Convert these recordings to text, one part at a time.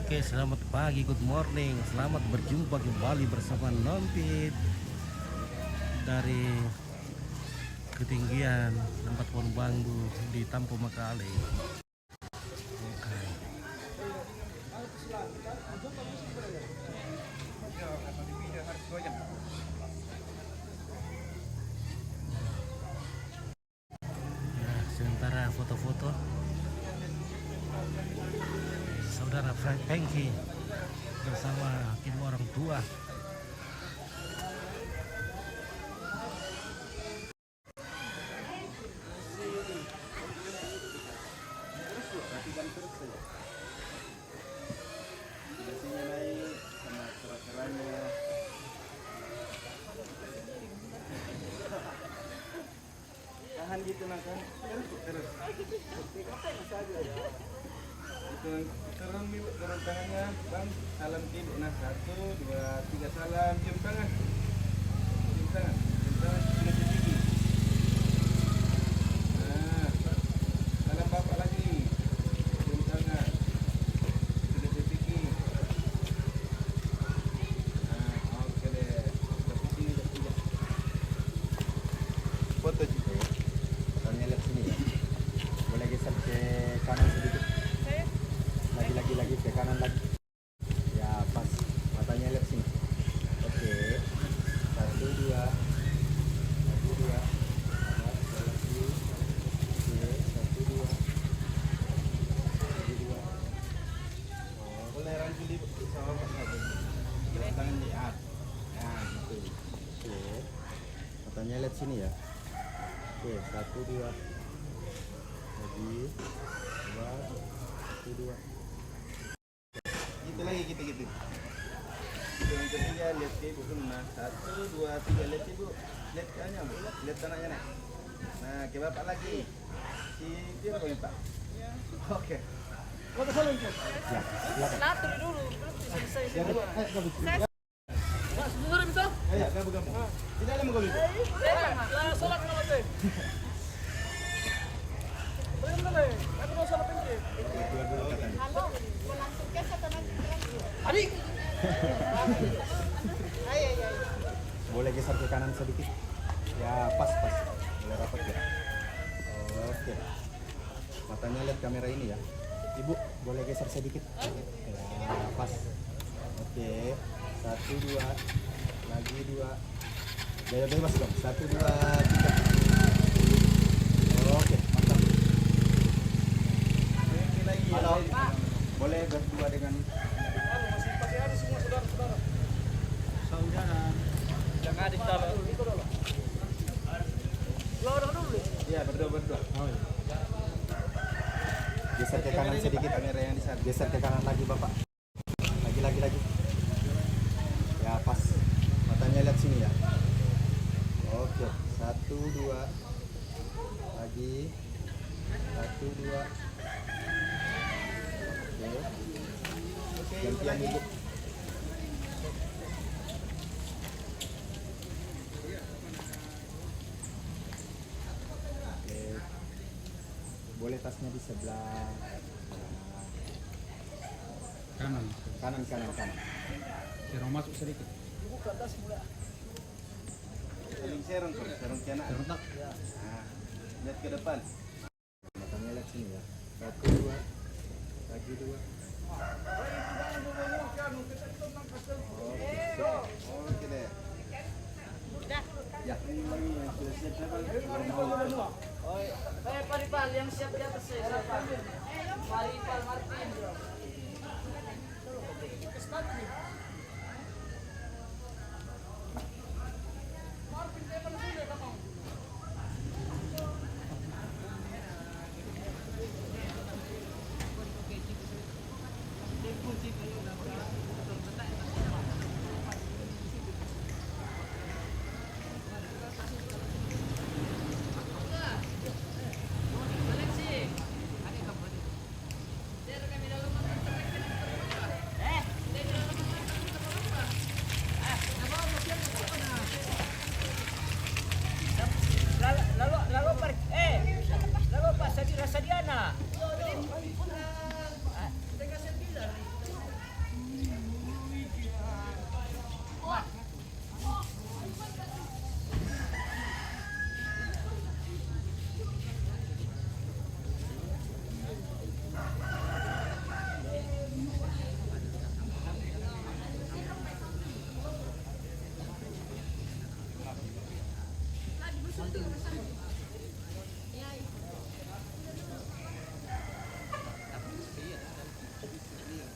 Oke, selamat pagi, good morning. Selamat berjumpa kembali bersama Nompit dari ketinggian tempat pohon bambu di Tampo Makale. Oke. Ya, sementara foto-foto saudara Frank Pengki bersama tim orang tua. Tahan gitu nah kan terus turun tangannya bang, salam tim nah 1, 2, 3 salam, cium tangan tiga gigi. Nah salam bapak lagi, cium tangan tiga gigi. Nah oke deh, tiga. Foto juga ya. Tanya lihat sini ya. Boleh geser ke kanan sedikit. Lagi ke kanan lagi. Ya pas. Matanya lihat sini. Oke. 1, 2. 1, 2. Lagi. Oke. 1, 2. 1, 2. Oh, boleh rangkul di sama Pak Sabu. Tangan di up. Nah gitu. Oke. Matanya lihat sini ya. Oke, 1, 2. Lagi 2, 1, 2. Gitu lagi gitu. Yang ketiga lihat ke ibu semua. 1, 2, 3 lihat ibu. Lihat kanannya bu. Lihat tangannya nih. Nah ke bapak lagi. Si dia apa minta? Ya. Oke. Mau salam ya. Silakan. Latur dulu, belum selesai Ya, semua. Mas, sebentar bisa? Ayo, gabu. Tidak ada mau gabu. Lah, sholat nama teh. Bener aku mau sholat penting. Dua katanya. Halo, mau langsung ke atau nanti? Adik. Ayo. Boleh geser ke kanan sedikit. Ya, pas. Boleh rapat ya. Oke. Matanya lihat kamera ini ya. Ibu, boleh geser sedikit. Ya, pas. Oke. 1, 2. Lagi 2. Gaya bebas dong. 1, 2, 3. Oke, mantap. Halo. Boleh berdua dengan Masih pakai ada semua saudara-saudara. Yang adik tahu. Keluar dulu. Iya, berdua. Oh, iya. Geser ke kanan sedikit. Kamera yang di sana. Geser ke kanan lagi, Bapak. Lagi. Ya, pas. Matanya lihat sini ya. Oke, 1, 2. Lagi. 1, 2. Oke. Gantian dulu. Boleh tasnya di sebelah kanan. Serong masuk sedikit. Buka tas mulai. Serong kiana. Serong tak. Nah, lihat ke depan. Matanya lihat sini ya. 1, 2. Lagi 2. Oke deh. Ya. Paripal yang siap di atas saya. Paripal Martin.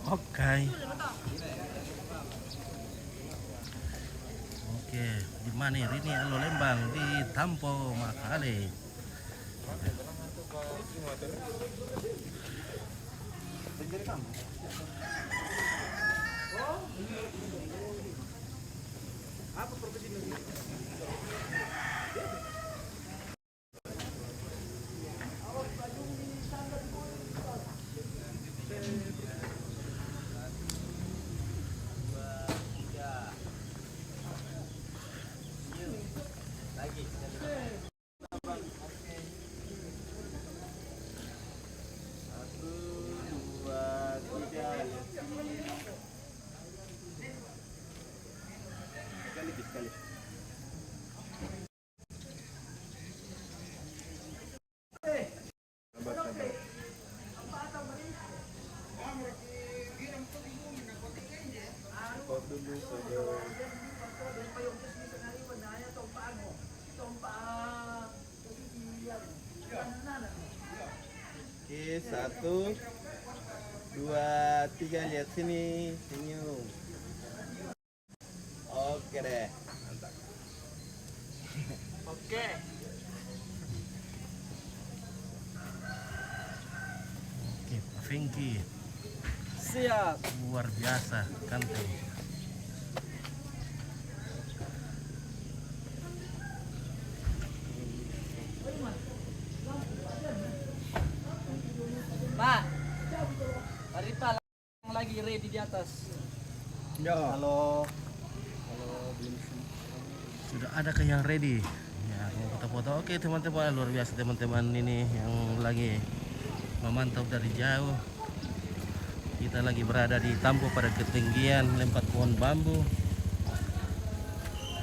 Oke. Oke, di mana ini Alo Lembang di Tampo Makale. Oke, 1, 2, 3, lihat sini, senyum. Oke deh. Mantap. Oke. Oke, Pak Fengki Siap. luar biasa ganteng. Pak. Maripal yang lagi ready di atas. Halo. Sudah ada ke yang ready? Ya, mau kita foto. Oke teman-teman, luar biasa teman-teman ini yang lagi memantau dari jauh. Kita lagi berada di Tampo pada ketinggian lempar pohon bambu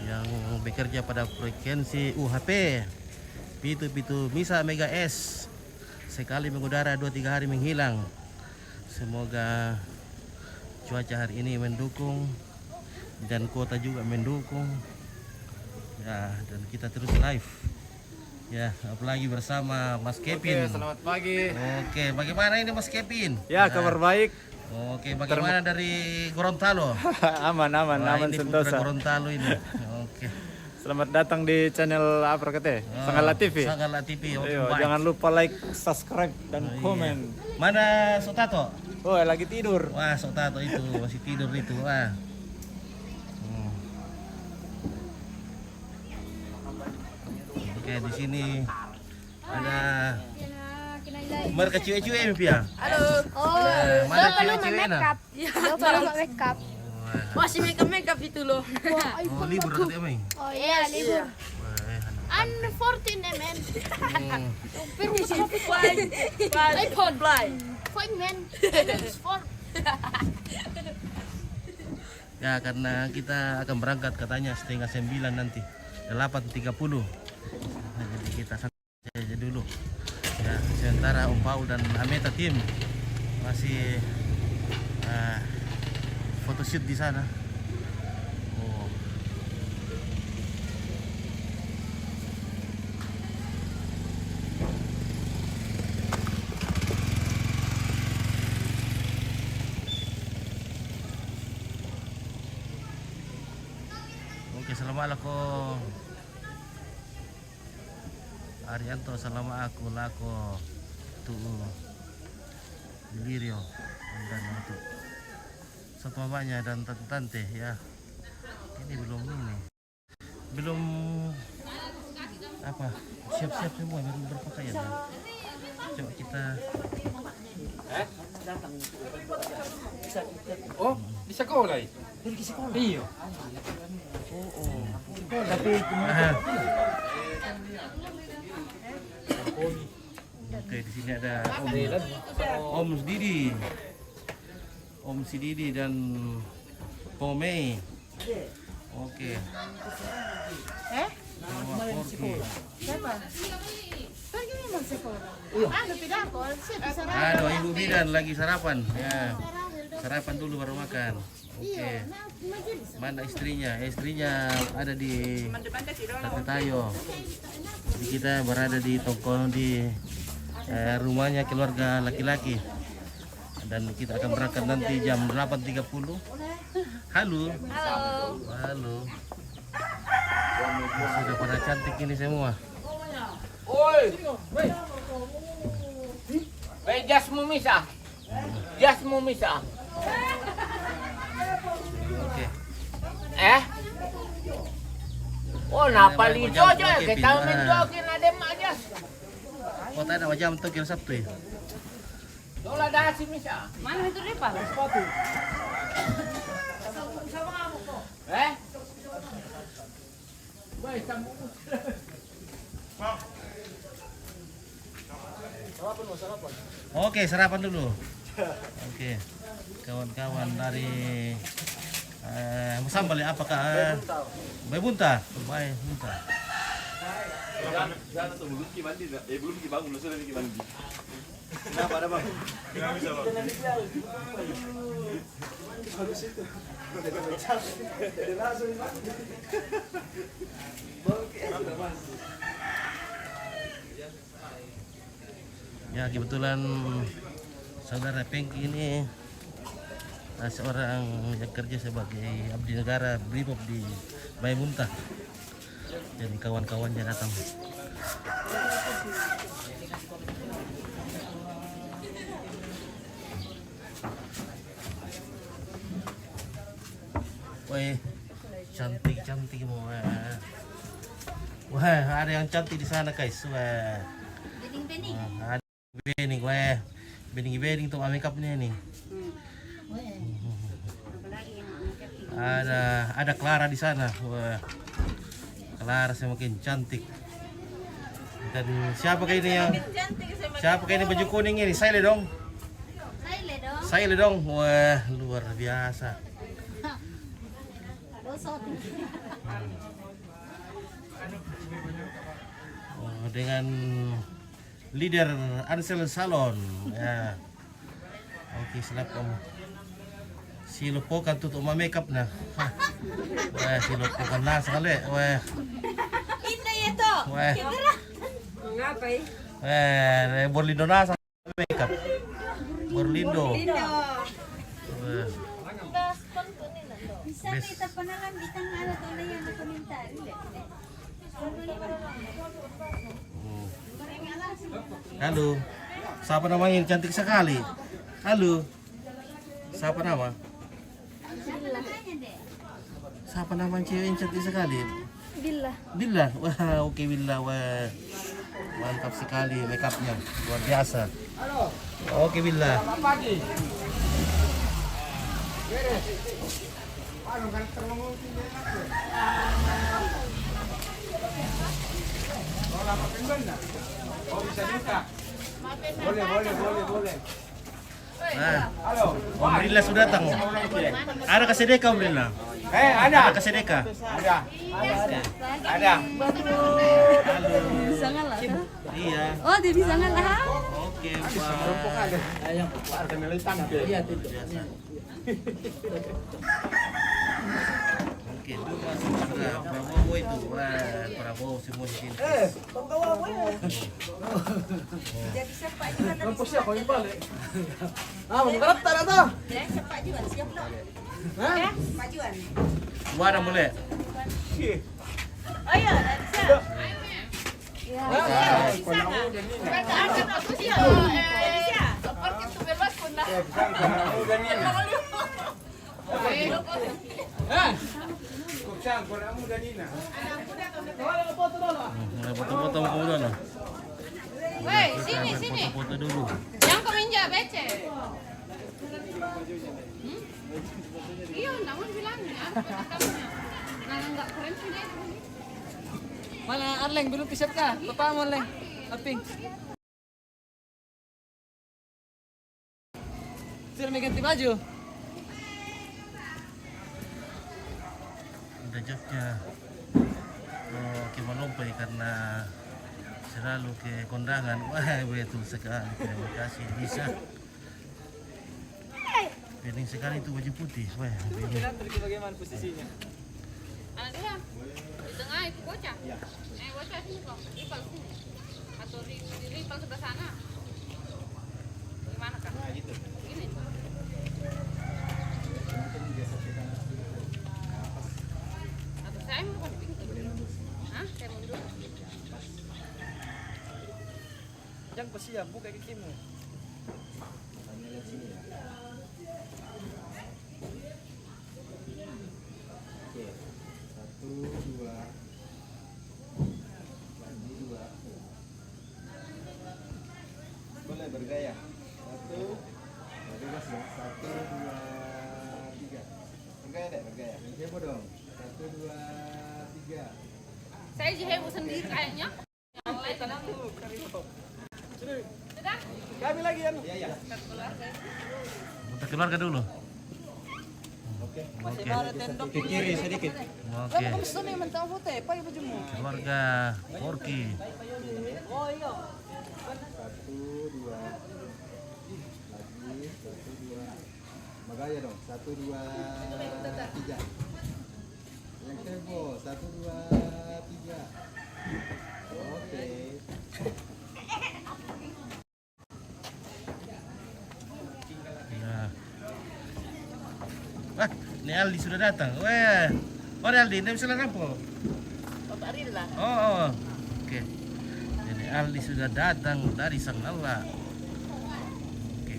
yang bekerja pada frekuensi UHP Pitu-pitu Misa Mega S. Sekali mengudara 2-3 hari menghilang. Semoga cuaca hari ini mendukung dan kuota juga mendukung. Ya, dan kita terus live. Ya, apalagi bersama Mas Kevin. Selamat pagi. Oke, bagaimana ini Mas Kevin? Ya, kabar baik. Oke, bagaimana dari Gorontalo? aman, Wah, aman ini putra sentosa. Gorontalo ini. Oke. Selamat datang di channel apa kata? Sanggala TV. Sanggala TV. Oke, Ayo, baik. jangan lupa like, subscribe, dan Oh, iya. komen. Mana Sotato? Oh, lagi tidur. Wah, Sotato itu masih tidur itu. Wah. Oke, di sini ada mereka cewek-cewek ya. Halo. Oh, Mana cewek-cewek nah? Lo baru make up. Masih makeup itu loh. Oh, libur katanya, Mei. Oh iya, libur. Wah, An 14 men. iPhone fly. Fine men. Sport. Ya, karena kita akan berangkat katanya 8:30 nanti. 8:30. Nah, jadi kita santai aja dulu. Ya, sementara Om Paul dan Ameta tim masih photoshoot di sana. Oh. Oke, selamat lako. Arianto selama aku lako tuh Lirio dan untuk satu mamanya dan tante ya. Ini belum apa siap-siap semua belum berpakaian ya. Coba kita Oh, di sekolah. Di sekolah. Iya. Tapi oke, di sini ada Om Sididi. Om Sididi dan Pomei. Oke. Sama Porky. Siapa? Pergi memang sekolah. Anu tidak aku, saya Aduh, Ibu Bidan lagi sarapan. Ya. Sarapan dulu baru makan. Oke. Mana istrinya? Istrinya ada di Tante Tayo. Jadi kita berada di toko di rumahnya keluarga laki-laki. Dan kita akan berangkat nanti jam 8.30. Halo. Halo. Sudah pada cantik ini semua. Oi. Jasmu misah. Jasmu misah. Oke. Oh, napa lijo aja? Kita menjokin ada majas. Oh, tadi ada jam tuh kira Sabtu ya. Dola dah si misah. Mana itu Ripal? Baik, kamu. Oke, sarapan dulu. Oke. Kawan-kawan dari Musambal ya, apakah Bay Bunta? Bay Bunta. Belum dibangun, sudah dibangun. Kenapa ada bang? Kenapa bisa bang? Bagus itu. Ya, kebetulan saudara Pengki ini seorang yang kerja sebagai abdi negara Brimob di Bay Bunta. Jadi kawan-kawannya datang. Wah, cantik semua. Wah, ada yang cantik di sana guys. Wah. Bening-bening. Ada bening, wah. Bening tuh makeupnya nih. Apalagi yang makeup. Ada Clara di sana. Wah. Clara semakin cantik. Dan siapa kayak ini yang baju kuning ini? Saile dong. Saile dong. Wah, luar biasa. Oh, dengan leader Ansel Salon ya. Oke, selap om. Silupokan tutup makeup na. Wah, silupokan na sekali. Wah. Indah ya toh. Wah. Ngapain? Borlindo na sa makeup. Borlindo. Wah. Bisa kita panalan bitang ano to na yan na komentary. Halo. Siapa namanya yang cantik sekali? Halo. Siapa nama? Siapa nama cewek yang cantik sekali? Billah. Wah, oke Billah. Wah. Mantap sekali makeupnya. Luar biasa. Oke Billah. Oh bisa juga. Boleh. Nah, Om Rila sudah datang. Ada kasedeka Om Rila? Ada. Ada kasedeka? Ada. Bisa ngalah. Iya. Oh, dia bisa ngalah. Oke, Pak. Oke, itu masuk pada Prabowo itu. Wah, Prabowo semua di sini. Jadi siapa juga tadi? Siapa juga siap belum? Ya, Pak Juan. Mana boleh? Oh iya, bisa. Foto-foto mau kemudian lah. Woi, sini. Foto-foto dulu. Yang kemenja becek. Iya, namun bilangnya nah enggak keren sih dia. Mana Arleng belum siap kah? Bapak mau Arleng. Aping. Sir mau ganti baju. Udah jobnya ke Malompai karena selalu ke kondangan. Wah, betul sekali. Terima kasih bisa. Bening sekali itu baju putih. Wah, bening. Bagaimana posisinya? Ada di tengah itu bocah. Bocah sini kok. Ripal sini. Atau di Ripal sebelah sana. Gimana kan? Nah, gitu. Ini. pas siap buka kakimu. Matanya lihat sini ya. Oke, 1, 2, lagi 2. Boleh bergaya. 1, bebas ya. 1, 2, 3. Bergaya deh, bergaya. Heboh dong. 1, 2, 3. Saya heboh sendiri kayaknya. Tenang dulu, Karimo. Sudah? Kami lagi anu. Iya, iya. Kita keluarga dulu. Oke. Masih Oke. ada tendok. Ke kiri sedikit. Oke. Kamu mesti nih mentang foto ya, pakai bajumu. Keluarga Porky. Oh iya. 1, 2. Lagi 1, 2. Bergaya dong. 1, 2, 3. Yang heboh. 1, 2, 3. Oke. Ya. Wah, ini Aldi sudah datang. Wah. Oh, Aldi, ini bisa apa? Bapak Rila. Oh. Oke. Ini Aldi sudah datang dari Sang Allah. Oke.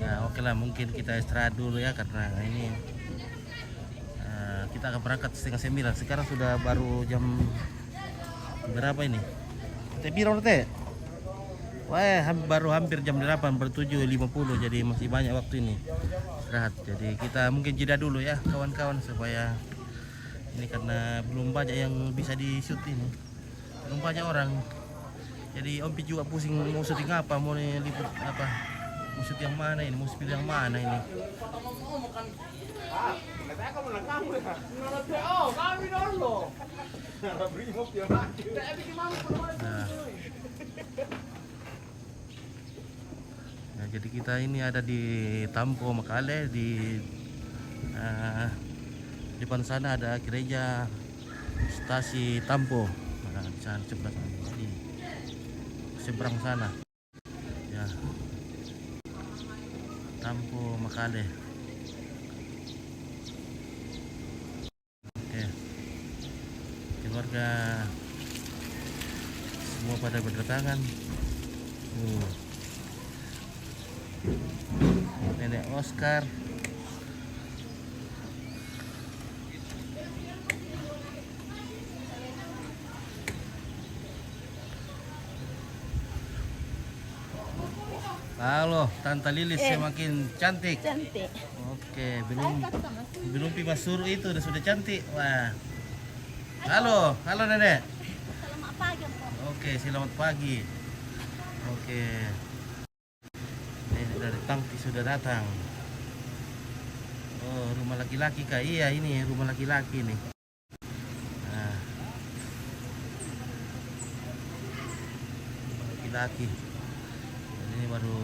Ya, oke lah, mungkin kita istirahat dulu ya karena ini kita akan berangkat 8:30. Sekarang sudah baru jam berapa ini? Teh piro teh? Wah, baru hampir jam 8, baru 7:50, jadi masih banyak waktu ini istirahat. Jadi kita mungkin jeda dulu ya kawan-kawan supaya ini karena belum banyak yang bisa di shoot ini. Belum banyak orang. Jadi Om Pi juga pusing mau syuting apa, mau liput apa. Mau shoot yang mana ini, mau pilih yang mana ini. Nah. Nah, jadi kita ini ada di Tampo Makale, di depan sana ada gereja stasi Tampo. Nah, di sana sebelah sana, di seberang sana. Ya. Tampo Makale. Oke. Keluarga semua pada berdatangan. Nenek Oscar. Halo, Tante Lilis semakin cantik. Cantik. Oke, belum Pimas suruh itu sudah cantik. Wah. Halo Nenek. Selamat pagi, Pak. Oke, selamat pagi. Oke. Nenek dari Tangti sudah datang. Oh, rumah laki-laki kah? Iya, ini rumah laki-laki nih. Nah. Rumah laki-laki. Ini baru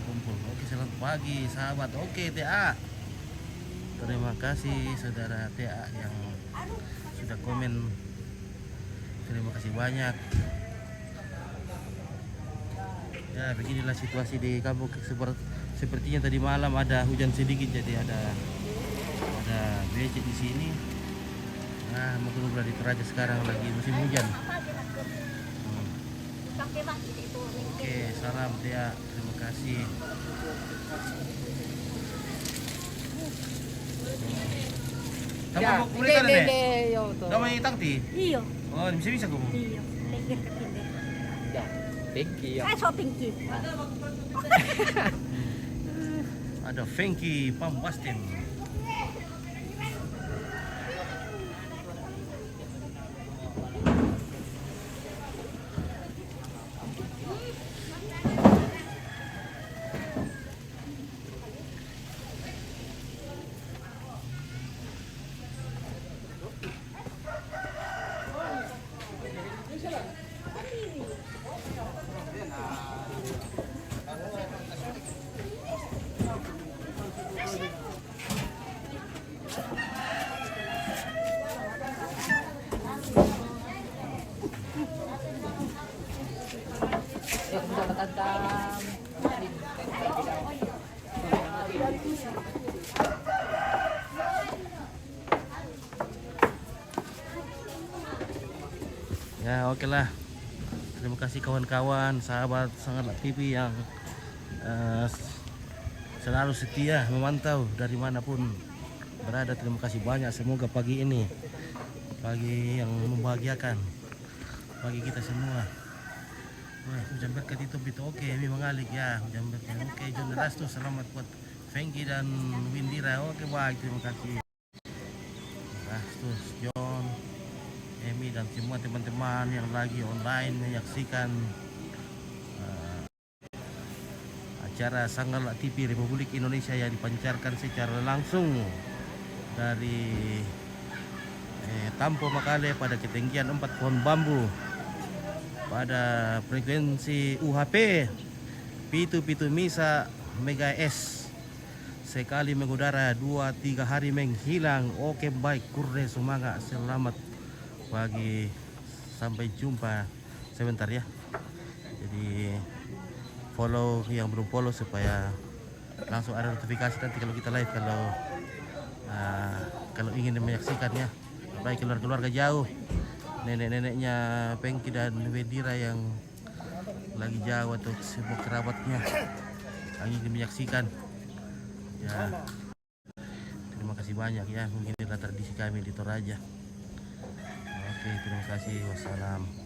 kumpul. Oke, selamat pagi sahabat. Oke, TA. Terima kasih saudara TA yang sudah komen. Terima kasih banyak. Ya, beginilah situasi di kampung. Sepertinya tadi malam ada hujan sedikit, jadi ada becek di sini. Nah, mungkin udah di Toraja sekarang lagi musim hujan. Sampai mati itu. Oke, salam Tia, terima kasih. Kamu mau kulit ada nih? Kamu yang tangti? Iya. Oh, bisa kamu? Iya. Lengket ke sini. Ya, pinky ya. Saya shopping ki. Ada Fenki Pambastem. Adam. Ya oke lah. Terima kasih kawan-kawan, sahabat Sangat TV yang eh, selalu setia memantau dari manapun berada. Terima kasih banyak. Semoga pagi ini pagi yang membahagiakan bagi kita semua. Wah, hujan berkat itu oke, ini mengalik ya. Hujan berkat oke, John Rasto selamat buat Fengki dan Windira. Oke baik, terima kasih. Rastus, John, Emi dan semua teman-teman yang lagi online menyaksikan acara Sanggala TV Republik Indonesia yang dipancarkan secara langsung dari Tampo Makale pada ketinggian 4 pohon bambu pada frekuensi UHP Pitu-Pitu Misa Mega S. Sekali mengudara 2-3 hari menghilang. Oke baik, kurde semangat, selamat pagi, sampai jumpa sebentar ya. Jadi follow yang belum follow supaya langsung ada notifikasi nanti kalau kita live, kalau ingin menyaksikannya. Baik keluarga jauh, nenek-neneknya Pengki dan Wedira yang lagi jauh atau semua kerabatnya yang ingin menyaksikan ya, terima kasih banyak ya. Mungkin inilah tradisi kami di Toraja. Oke, terima kasih, wassalam.